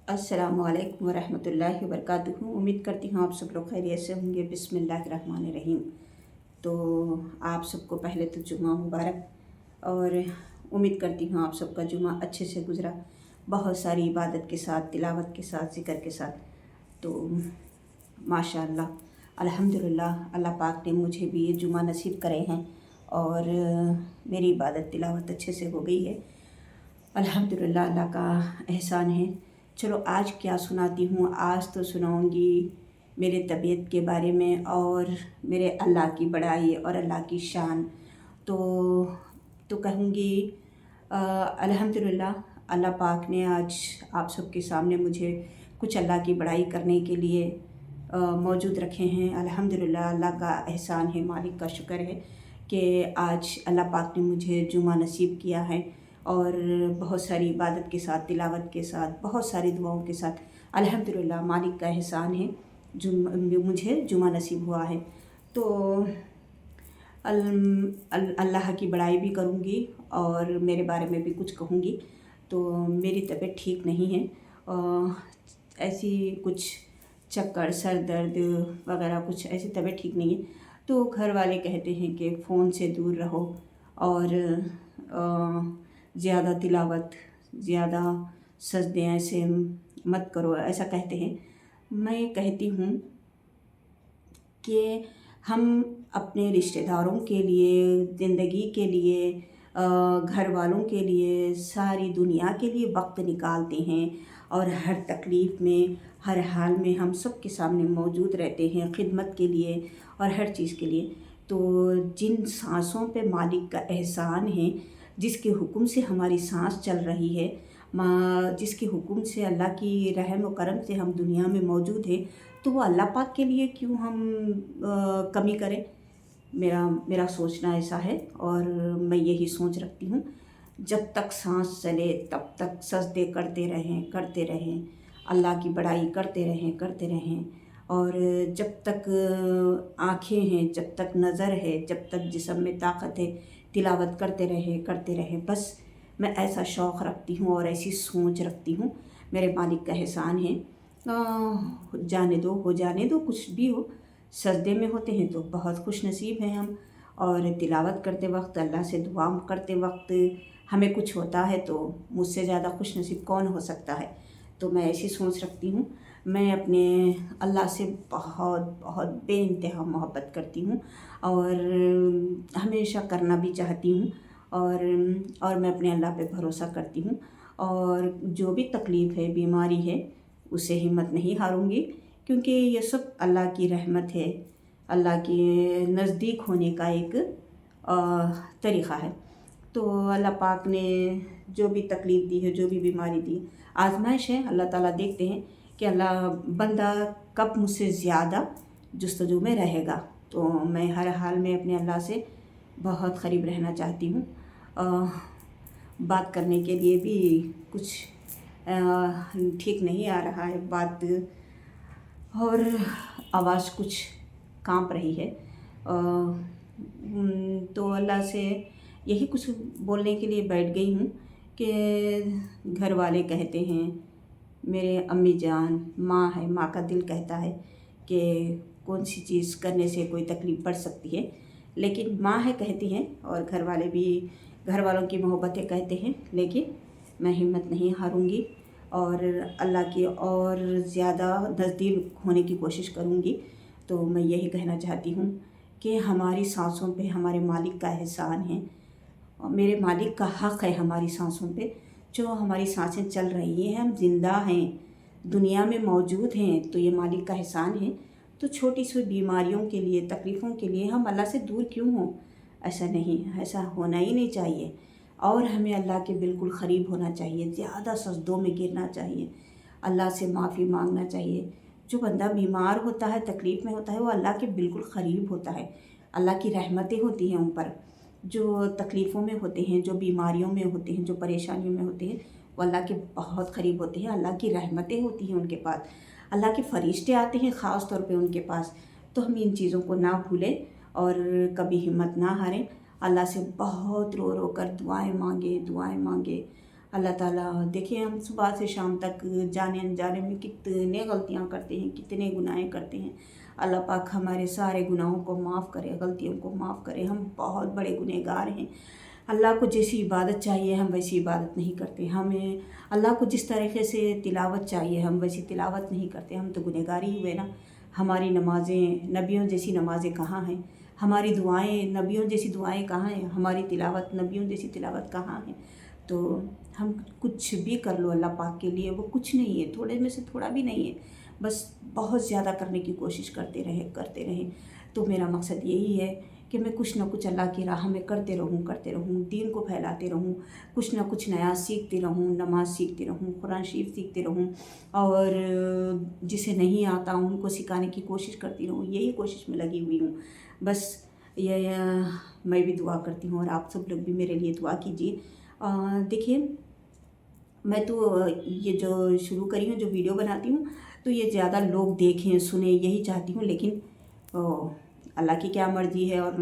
अस्सलामुअलैकुम वरहमतुल्लाहि वबरकातुहू। उम्मीद करती हूँ आप सब लोग खैरियत से होंगे। बिस्मिल्लाहिर्रहमानिर्रहीम। तो आप सबको पहले तो जुम्मा मुबारक और उम्मीद करती हूँ आप सबका जुम्मा अच्छे से गुज़रा, बहुत सारी इबादत के साथ, तिलावत के साथ, ज़िक्र के साथ। तो माशाअल्लाह, अल्हम्दुलिल्लाह, अल्लाह पाक ने मुझे भी ये जुम्मा नसीब करे हैं और मेरी इबादत तिलावत अच्छे से हो गई है। अल्हम्दुलिल्लाह, अल्लाह का एहसान है। चलो आज क्या सुनाती हूँ। आज तो सुनाऊँगी मेरे तबीयत के बारे में और मेरे अल्लाह की बड़ाई और अल्लाह की शान। तो कहूँगी अल्हम्दुलिल्लाह, अल्लाह पाक ने आज आप सबके सामने मुझे कुछ अल्लाह की बड़ाई करने के लिए मौजूद रखे हैं। अल्हम्दुलिल्लाह, अल्लाह का एहसान है, मालिक का शुक्र है कि आज अल्लाह पाक ने मुझे जुम्मा नसीब किया है और बहुत सारी इबादत के साथ, तिलावत के साथ, बहुत सारी दुआओं के साथ। अल्हम्दुलिल्लाह, मालिक का एहसान है मुझे जुम्मा नसीब हुआ है। तो अल्लाह की बड़ाई भी करूँगी और मेरे बारे में भी कुछ कहूँगी। तो मेरी तबीयत ठीक नहीं है, ऐसी कुछ चक्कर, सर दर्द वगैरह, कुछ ऐसी तबीयत ठीक नहीं है। तो घर वाले कहते हैं कि फ़ोन से दूर रहो और ज़्यादा तिलावत, ज़्यादा सजदे ऐसे मत करो, ऐसा कहते हैं। मैं कहती हूँ कि हम अपने रिश्तेदारों के लिए, ज़िंदगी के लिए, घर वालों के लिए, सारी दुनिया के लिए वक्त निकालते हैं और हर तकलीफ़ में, हर हाल में हम सब के सामने मौजूद रहते हैं खिदमत के लिए और हर चीज़ के लिए। तो जिन सांसों पे मालिक का एहसान है, जिसके हुक्म से हमारी सांस चल रही है, जिसके हुक्म से, अल्लाह की रहम व करम से हम दुनिया में मौजूद हैं, तो वो अल्लाह पाक के लिए क्यों हम कमी करें। मेरा सोचना ऐसा है और मैं यही सोच रखती हूँ। जब तक सांस चले तब तक सजदे करते रहें, अल्लाह की बड़ाई करते रहें और जब तक आँखें हैं, जब तक नज़र है, जब तक जिस्म में ताकत है, तिलावत करते रहें। बस मैं ऐसा शौक़ रखती हूँ और ऐसी सोच रखती हूँ। मेरे मालिक का एहसान है। जाने दो, हो जाने दो, कुछ भी हो। सजदे में होते हैं तो बहुत खुश नसीब हैं हम, और तिलावत करते वक्त, अल्लाह से दुआ करते वक्त हमें कुछ होता है तो मुझसे ज़्यादा खुश नसीब कौन हो सकता है। तो मैं ऐसी सोच रखती हूँ। मैं अपने अल्लाह से बहुत बहुत बेइंतहा मोहब्बत करती हूँ और हमेशा करना भी चाहती हूँ और मैं अपने अल्लाह पे भरोसा करती हूँ और जो भी तकलीफ़ है, बीमारी है, उससे हिम्मत नहीं हारूंगी, क्योंकि ये सब अल्लाह की रहमत है, अल्लाह के नज़दीक होने का एक तरीक़ा है। तो अल्लाह पाक ने जो भी तकलीफ़ दी है, जो भी बीमारी दी, आजमाइश है। अल्लाह ताला देखते हैं कि अल्लाह बंदा कब मुझसे ज़्यादा जुस्तजू में रहेगा। तो मैं हर हाल में अपने अल्लाह से बहुत करीब रहना चाहती हूँ। बात करने के लिए भी कुछ ठीक नहीं आ रहा है बात, और आवाज़ कुछ कांप रही है। तो अल्लाह से यही कुछ बोलने के लिए बैठ गई हूँ कि घर वाले कहते हैं, मेरे अम्मी जान, माँ है, माँ का दिल कहता है कि कौन सी चीज़ करने से कोई तकलीफ़ पड़ सकती है, लेकिन माँ है कहती हैं और घर वाले भी, घर वालों की मोहब्बतें कहते हैं, लेकिन मैं हिम्मत नहीं हारूंगी और अल्लाह की और ज़्यादा नज़दीक होने की कोशिश करूंगी। तो मैं यही कहना चाहती हूँ कि हमारी सांसों पे हमारे मालिक का एहसान है, मेरे मालिक का हक़ है हमारी सांसों पे। जो हमारी सांसें चल रही हैं, हम ज़िंदा हैं, दुनिया में मौजूद हैं, तो ये मालिक का एहसान है। तो छोटी सी बीमारियों के लिए, तकलीफ़ों के लिए हम अल्लाह से दूर क्यों हों। ऐसा नहीं, ऐसा होना ही नहीं चाहिए और हमें अल्लाह के बिल्कुल क़रीब होना चाहिए, ज़्यादा सजदों में गिरना चाहिए, अल्लाह से माफ़ी मांगना चाहिए। जो बंदा बीमार होता है, तकलीफ़ में होता है, वो अल्लाह के बिल्कुल क़रीब होता है, अल्लाह की रहमतें होती हैं उन पर। जो तकलीफ़ों में होते हैं, जो बीमारियों में होते हैं, जो परेशानियों में होते हैं, वो अल्लाह के बहुत क़रीब होते हैं, अल्लाह की रहमतें होती हैं उनके पास, अल्लाह के फ़रिश्ते आते हैं ख़ास तौर पे उनके पास। तो हम इन चीज़ों को ना भूलें और कभी हिम्मत ना हारें। अल्लाह से बहुत रो रो कर दुआएं मांगे, अल्लाह ताला देखिए, हम सुबह से शाम तक जाने अनजाने में कितने गलतियां करते हैं, कितने गुनाहें करते हैं। अल्लाह पाक हमारे सारे गुनाहों को माफ़ करे, गलतियों को माफ़ करे। हम बहुत बड़े गुनहगार हैं। अल्लाह को जैसी इबादत चाहिए हम वैसी इबादत नहीं करते। हमें अल्लाह को जिस तरीके से तिलावत चाहिए हम वैसी तिलावत नहीं करते। हम तो गुनहगार ही हुए ना। हमारी नमाज़ें नबियों जैसी नमाज़ें कहाँ हैं? हमारी दुआएं नबियों जैसी दुआएं कहाँ हैं? हमारी तिलावत नबियों जैसी तिलावत कहाँ है? तो हम कुछ भी कर लो अल्लाह पाक के लिए, वो कुछ नहीं है, थोड़े में से थोड़ा भी नहीं है। बस बहुत ज़्यादा करने की कोशिश करते रहें। तो मेरा मकसद यही है कि मैं कुछ ना कुछ अल्लाह की राह में करते रहूँ, दीन को फैलाते रहूँ, कुछ ना कुछ नया सीखती रहूँ, नमाज़ सीखती रहूँ, कुरान शरीफ सीखती रहूँ, और जिसे नहीं आता उनको सिखाने की कोशिश करती रहूँ। यही कोशिश में लगी हुई हूँ। बस ये मैं भी दुआ करती हूँ और आप सब लोग भी मेरे लिए दुआ कीजिए। देखिए, मैं तो ये जो शुरू करी हूँ, जो वीडियो बनाती हूँ, तो ये ज़्यादा लोग देखें सुने यही चाहती हूँ, लेकिन अल्लाह की क्या मर्ज़ी है। और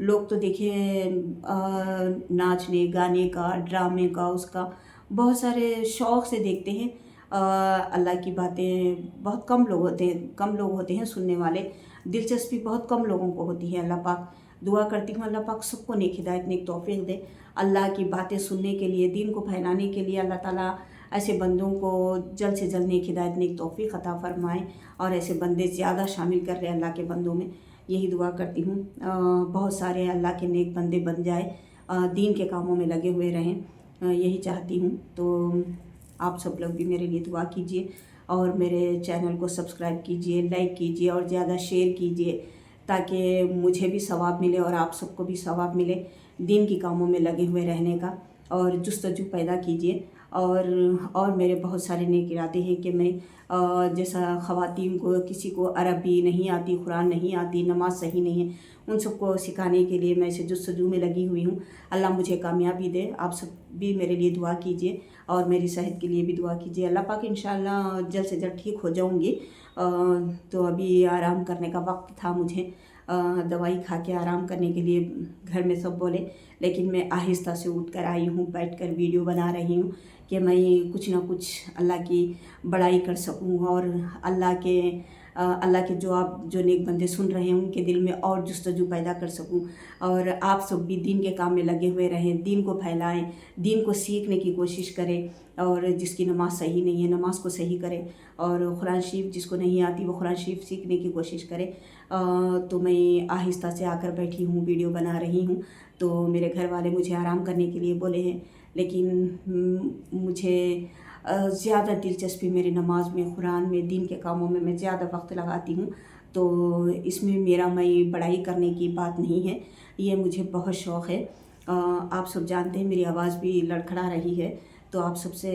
लोग तो देखिए नाचने गाने का, ड्रामे का, उसका बहुत सारे शौक़ से देखते हैं। अल्लाह की बातें बहुत कम लोग होते हैं सुनने वाले। दिलचस्पी बहुत कम लोगों को होती है। अल्लाह पाक दुआ करती हूँ, अल्लाह पाक सबको नेक हिदायत, नेक तौफीक दे। अल्लाह की बातें सुनने के लिए, दीन को फैलाने के लिए अल्लाह ताला ऐसे बंदों को जल्द से जल्द नेक हिदायत, नेक तौफीक अता फरमाए, और ऐसे बंदे ज़्यादा शामिल कर रहे अल्लाह के बंदों में। यही दुआ करती हूँ बहुत सारे अल्लाह के नेक बंदे बन जाए, दीन के कामों में लगे हुए रहें, यही चाहती हूँ। तो आप सब लोग भी मेरे लिए दुआ कीजिए और मेरे चैनल को सब्सक्राइब कीजिए, लाइक कीजिए और ज़्यादा शेयर कीजिए, ताकि मुझे भी सवाब मिले और आप सबको भी सवाब मिले दीन की कामों में लगे हुए रहने का। और जुस्तजू पैदा कीजिए। और मेरे बहुत सारे नेक इरादे हैं कि मैं जैसा ख़वातीन को, किसी को अरबी नहीं आती, कुरान नहीं आती, नमाज सही नहीं है, उन सबको सिखाने के लिए मैं इसे जुस्तजू में लगी हुई हूँ। अल्लाह मुझे कामयाबी दे। आप सब भी मेरे लिए दुआ कीजिए और मेरी सेहत के लिए भी दुआ कीजिए। अल्लाह पाक इंशाअल्लाह जल्द से जल्द ठीक हो जाऊँगी। तो अभी आराम करने का वक्त था मुझे, दवाई खा के आराम करने के लिए घर में सब बोले, लेकिन मैं आहिस्ता से उठ कर आई हूँ, बैठकर वीडियो बना रही हूँ कि मैं कुछ ना कुछ अल्लाह की बड़ाई कर सकूँ, और अल्लाह के जो नेक बंदे सुन रहे हैं उनके दिल में और जुस्तजू पैदा कर सकूँ। और आप सब भी दीन के काम में लगे हुए रहें, दीन को फैलाएं, दीन को सीखने की कोशिश करें, और जिसकी नमाज सही नहीं है नमाज को सही करें, और कुरान शरीफ जिसको नहीं आती वो कुरान शरीफ सीखने की कोशिश करे। तो मैं आहिस्ता से आकर बैठी हूँ, वीडियो बना रही हूँ। तो मेरे घर वाले मुझे आराम करने के लिए बोले हैं, लेकिन मुझे ज़्यादा दिलचस्पी मेरी नमाज में, कुरान में, दीन के कामों में मैं ज़्यादा वक्त लगाती हूँ। तो इसमें मेरा मैं बड़ाई करने की बात नहीं है, ये मुझे बहुत शौक़ है। आप सब जानते हैं मेरी आवाज़ भी लड़खड़ा रही है, तो आप सबसे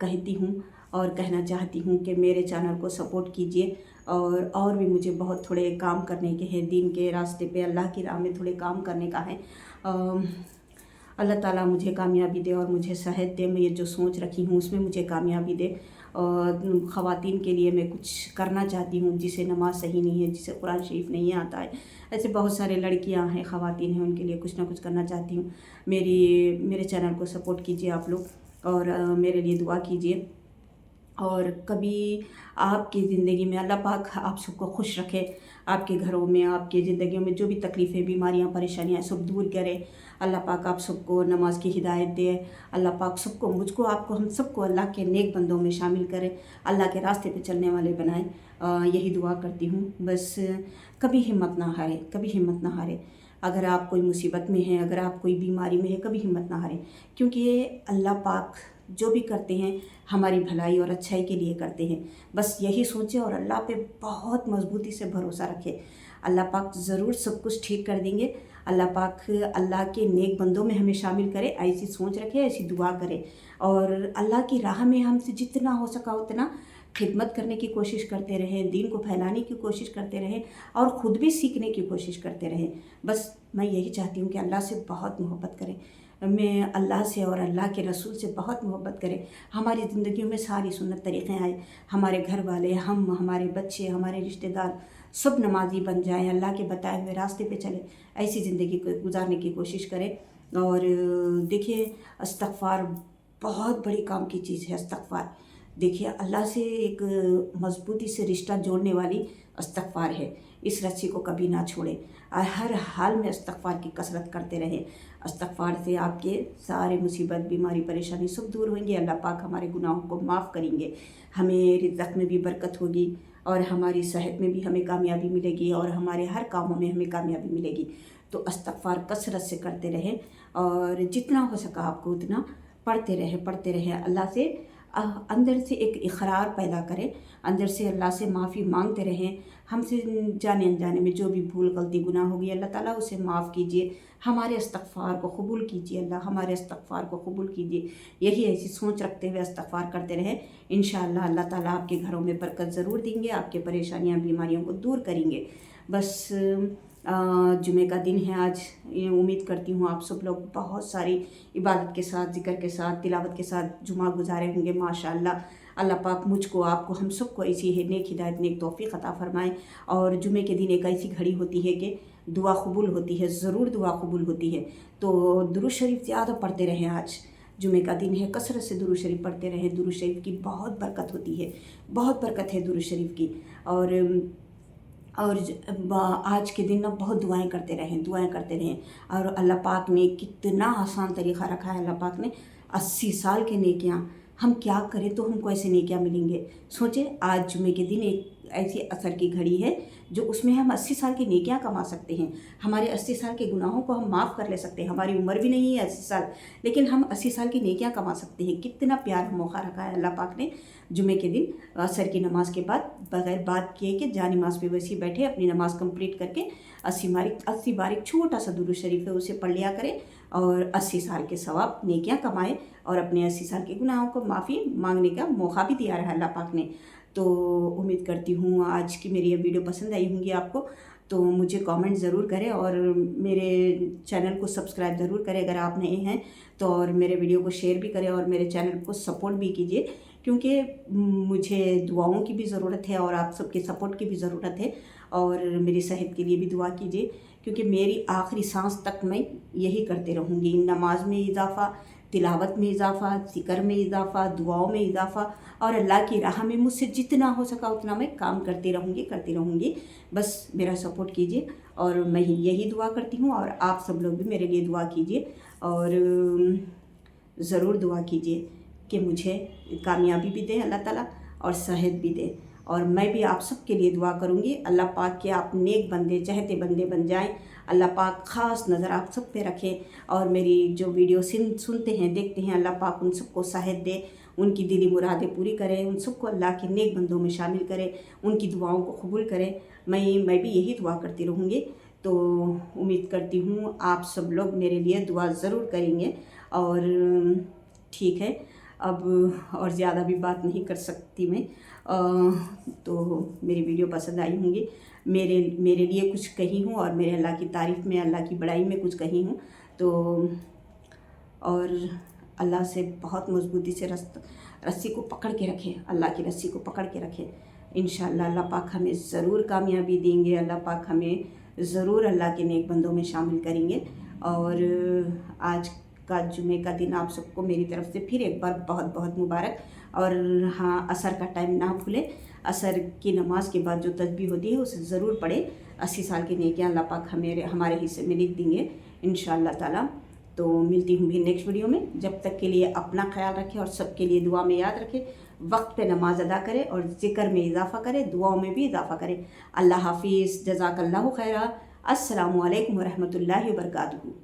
कहती हूँ और कहना चाहती हूँ कि मेरे चैनल को सपोर्ट कीजिए। और भी मुझे बहुत थोड़े काम करने के हैं, दीन के रास्ते पे, अल्लाह की राह में थोड़े काम करने का है। अल्लाह ताला मुझे कामयाबी दे और मुझे सेहत दे। मैं ये जो सोच रखी हूँ उसमें मुझे कामयाबी दे। और ख़वातीन के लिए मैं कुछ करना चाहती हूँ, जिसे नमाज सही नहीं है, जिसे कुरान शरीफ नहीं आता है, ऐसे बहुत सारे लड़कियाँ हैं, ख़वातीन हैं, उनके लिए कुछ ना कुछ करना चाहती हूँ। मेरे चैनल को सपोर्ट कीजिए आप लोग, और मेरे लिए दुआ कीजिए। और कभी आपकी ज़िंदगी में अल्लाह पाक आप सबको खुश रखे, आपके घरों में, आपकी ज़िंदगियों में जो भी तकलीफ़ें, बीमारियां, परेशानियां सब दूर करे। अल्लाह पाक आप सबको नमाज की हिदायत दे। अल्लाह पाक सबको, मुझको, आपको, हम सबको अल्लाह के नेक बंदों में शामिल करे, अल्लाह के रास्ते पे चलने वाले बनाए। यही दुआ करती हूँ। बस कभी हिम्मत ना हारे, कभी हिम्मत ना हारे। अगर आप कोई मुसीबत में हैं, अगर आप कोई बीमारी में है, कभी हिम्मत ना हारें, क्योंकि ये अल्लाह पाक जो भी करते हैं हमारी भलाई और अच्छाई के लिए करते हैं। बस यही सोचें और अल्लाह पे बहुत मजबूती से भरोसा रखें। अल्लाह पाक ज़रूर सब कुछ ठीक कर देंगे। अल्लाह पाक अल्लाह के नेक बंदों में हमें शामिल करे, ऐसी सोच रखें, ऐसी दुआ करें। और अल्लाह की राह में हमसे जितना हो सका उतना खिदमत करने की कोशिश करते रहें, दीन को फैलाने की कोशिश करते रहें, और ख़ुद भी सीखने की कोशिश करते रहें। बस मैं यही चाहती हूँ कि अल्लाह से बहुत मोहब्बत करें, मैं अल्लाह से और अल्लाह के रसूल से बहुत मोहब्बत करें। हमारी ज़िंदगियों में सारी सुन्नत तरीक़े आए, हमारे घर वाले, हम, हमारे बच्चे, हमारे रिश्तेदार सब नमाजी बन जाएं, अल्लाह के बताए हुए रास्ते पे चले, ऐसी ज़िंदगी को गुजारने की कोशिश करें। और देखिए, इस्तग़फ़ार बहुत बड़ी काम की चीज़ है इस्तग़फ़ार। देखिए, अल्लाह से एक मज़बूती से रिश्ता जोड़ने वाली इस्तग़फ़ार है। इस रस्सी को कभी ना छोड़ें और हर हाल में इस्तग़फ़ार की कसरत करते रहें। इस्तग़फ़ार से आपके सारे मुसीबत, बीमारी, परेशानी सब दूर होंगे। अल्लाह पाक हमारे गुनाहों को माफ़ करेंगे, हमें रिज़्क़ में भी बरकत होगी और हमारी सेहत में भी हमें कामयाबी मिलेगी और हमारे हर कामों में हमें कामयाबी मिलेगी। तो इस्तग़फ़ार कसरत से करते रहें और जितना हो सका आपको उतना पढ़ते रहें। अल्लाह से अंदर से एक इक़रार पैदा करें, अंदर से अल्लाह से माफ़ी मांगते रहें। हमसे जाने अनजाने में जो भी भूल गलती गुनाह होगी, अल्लाह ताला उसे माफ़ कीजिए। हमारे इस्तग़फ़ार को कबूल कीजिए, अल्लाह हमारे इस्तग़फ़ार को कबूल कीजिए। यही ऐसी सोच रखते हुए इस्तग़फ़ार करते रहें। इंशाअल्लाह अल्लाह ताला आपके घरों में बरकत ज़रूर देंगे, आपके परेशानियाँ बीमारियों को दूर करेंगे। बस जुमे का दिन है आज। उम्मीद करती हूँ आप सब लोग बहुत सारी इबादत के साथ, ज़िक्र के साथ, तिलावत के साथ जुमा गुजारे होंगे माशाअल्लाह। अल्लाह पाक मुझको, आपको, हम सबको ऐसी है नेक हिदायत, नेक तौफ़ीक़ अता फ़रमाए। और जुमे के दिन एक ऐसी घड़ी होती है कि दुआ कबूल होती है, ज़रूर दुआ कबूल होती है। तो दुरूद शरीफ ज़्यादा पढ़ते रहें। आज जुमे का दिन है, कसरत से दुरूद शरीफ पढ़ते रहें। दुरूद शरीफ की बहुत बरकत होती है, बहुत बरकत है दुरूद शरीफ की। और आज के दिन ना बहुत दुआएं करते रहें। और अल्लाह पाक ने कितना आसान तरीक़ा रखा है। अल्लाह पाक ने 80 साल के नेकियां, हम क्या करें तो हमको ऐसे नेकियां मिलेंगे। सोचें, आज जुमे के दिन एक ऐसी असर की घड़ी है जो उसमें हम 80 साल की नेकियां कमा सकते हैं। हमारे 80 साल के गुनाहों को हम माफ़ कर ले सकते हैं। हमारी उम्र भी नहीं है 80 साल, लेकिन हम 80 साल की नेकियां कमा सकते हैं। कितना प्यार मौका रखा है अल्लाह पाक ने। जुमे के दिन असर की नमाज के बाद बग़ैर बात किए कि जा नमाज पे वैसे ही बैठे, अपनी नमाज़ कंप्लीट करके 80 बार एक छोटा सा दुरूद शरीफ है उसे पढ़ लिया करें और 80 साल के सवाब नेकियां कमाएं और अपने 80 साल के गुनाहों को माफ़ी मांगने का मौका भी दिया है अल्लाह पाक ने। तो उम्मीद करती हूँ आज की मेरी ये वीडियो पसंद आई होंगी आपको। तो मुझे कमेंट ज़रूर करें और मेरे चैनल को सब्सक्राइब ज़रूर करें अगर आप नए हैं तो, और मेरे वीडियो को शेयर भी करें और मेरे चैनल को सपोर्ट भी कीजिए, क्योंकि मुझे दुआओं की भी ज़रूरत है और आप सबके सपोर्ट की भी ज़रूरत है। और मेरी सेहत के लिए भी दुआ कीजिए, क्योंकि मेरी आखिरी सांस तक मैं यही करते रहूँगी। नमाज में इजाफ़ा, तिलावत में इजाफ़ा, ज़िक्र में इजाफ़ा, दुआओं में इजाफ़ा और अल्लाह की राह में मुझसे जितना हो सका उतना मैं काम करती रहूँगी। बस मेरा सपोर्ट कीजिए और मैं यही दुआ करती हूँ और आप सब लोग भी मेरे लिए दुआ कीजिए और ज़रूर दुआ कीजिए कि मुझे कामयाबी भी दे अल्लाह ताला और सेहत भी दे। और मैं भी आप सब के लिए दुआ करूँगी। अल्लाह पाक के आप नेक बंदे, चहते बंदे बन जाएं। अल्लाह पाक ख़ास नज़र आप सब पे रखें और मेरी जो वीडियो सुनते हैं, देखते हैं, अल्लाह पाक उन सबको सेहत दे, उनकी दिली मुरादें पूरी करें, उन सबको अल्लाह के नेक बंदों में शामिल करें, उनकी दुआओं को कबूल करें। मैं भी यही दुआ करती रहूँगी। तो उम्मीद करती हूँ आप सब लोग मेरे लिए दुआ ज़रूर करेंगे। और ठीक है, अब और ज़्यादा भी बात नहीं कर सकती मैं। तो मेरी वीडियो पसंद आई होंगी, मेरे लिए कुछ कही हूँ और मेरे अल्लाह की तारीफ़ में, अल्लाह की बड़ाई में कुछ कही हूँ। तो और अल्लाह से बहुत मज़बूती से रस्सी को पकड़ के रखें, अल्लाह की रस्सी को पकड़ के रखें। इंशाअल्लाह अल्लाह पाक हमें ज़रूर कामयाबी देंगे, अल्लाह पाक हमें ज़रूर अल्लाह के नेक बंदों में शामिल करेंगे। और आज का जुमे का दिन आप सबको मेरी तरफ से फिर एक बार बहुत बहुत मुबारक। और हाँ, असर का टाइम ना भूलें, असर की नमाज के बाद जो तस्बीह होती है उसे ज़रूर पढ़ें। 80 साल की नेकियां अल्लाह पाक हमारे हिस्से में लिख देंगे इंशाअल्लाह ताला। तो मिलती हूँ भी नेक्स्ट वीडियो में। जब तक के लिए अपना ख्याल रखें और सबके लिए दुआ में याद रखें। वक्त पे नमाज अदा करें और ज़िक्र में इजाफ़ा करें, दुआओं में भी इजाफ़ा करें। अल्लाह हाफिज़, जज़ाकल्लाहु खैरा। अस्सलामु अलैकुम व रहमतुल्लाहि व बरकातुहू।